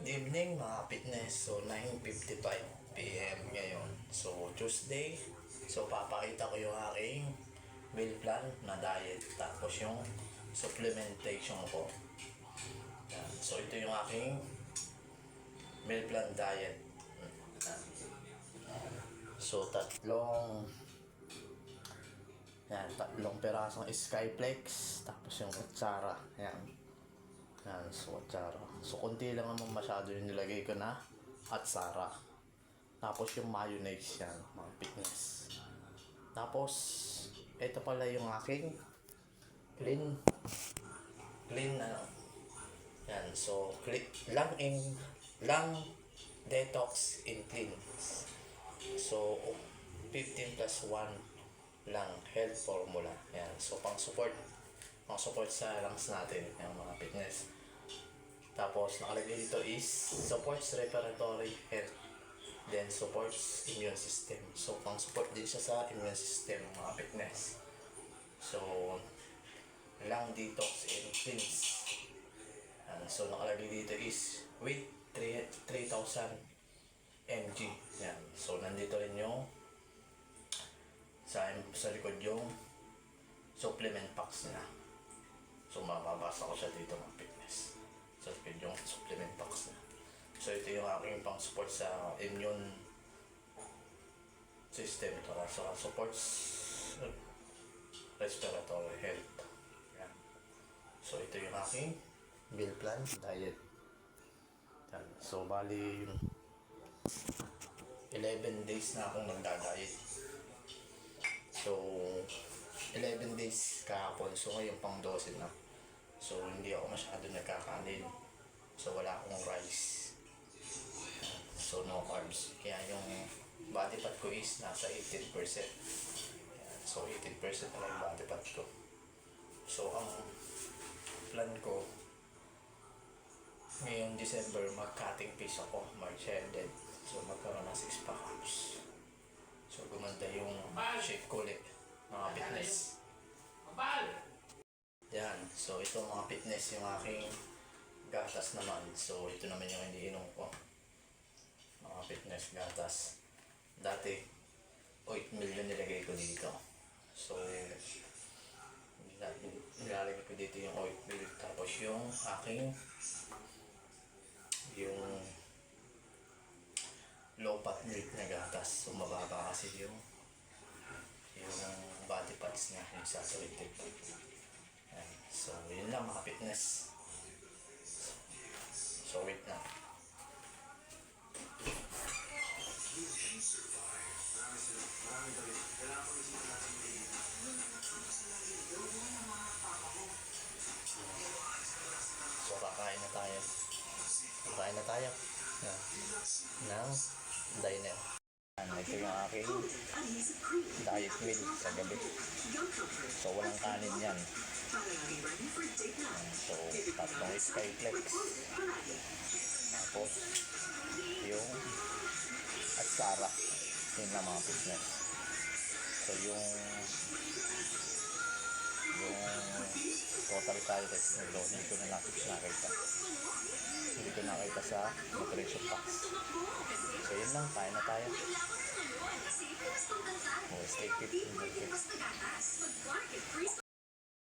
Good evening mga fitness. So 9:55 PM ngayon. So Tuesday. So papakita ko yung aking meal plan na diet. Tapos yung supplementation ko. Yan. So ito yung aking meal plan diet. Yan. So tatlong perasong Skyflex. Tapos yung kutsara. Yan. Yan, so kutsara. So konti lang naman masyado yung nilagay ko na atsara. Tapos yung mayonnaise yan, mga fitness. Tapos, ito pala yung aking clean yan, so lang detox in clean. So 15 plus 1 lang health formula. Yan, so pang support sa lungs natin, yung mga fitness. Tapos nakalagay dito is supports respiratory health, then supports immune system. So pang support din siya sa immune system, mga fitness. So lang detox and cleanse. So nakalagay dito is with 3,000 mg. Yan. So nandito rin yung sa likod yung supplement packs nila. So mababasa ko siya dito, mga fitness. So yung supplement packs na. So ito yung aking pang support sa immune system. So supports respiratory health. Yan. So ito yung aking meal plan diet. Yan. So bali 11 days na akong nagda-diet. So 11 days kahapon. So ngayon pang 12 na. So hindi ako masyado nagkakanin. So wala akong rice. So no carbs. Kaya yung body fat ko is nasa 18%. So 18% na lang yung body fat ko. So ang plan ko ngayong December, mag-cutting piece ako, mag-shredded. So magkaroon ng 6 pack abs. So gumanda yung shape ko ulit, mga fitness. Yan, so ito mga fitness yung aking gatas naman. So ito naman yung iniinom ko, mga fitness gatas. Dati oatmeal yung nilagay ko dito. So nilalagay ko dito yung oatmeal. Tapos yung aking low fat milk na gatas. So mababa kasi yung body fats niya, yung saturated. So yun lang mga fitness. So wait na. So kakain na tayo. Ng diner. Ito yung aking diet meal sa gabi. So walang kanin yan. So tatlong Skyflex. Tapos yung atsara. Yun lang mga fitness. So yung total calories nito hindi ko na nakita. Hindi ko nakita sa nutrition packs. So yun lang, kain na tayo. Stay fit.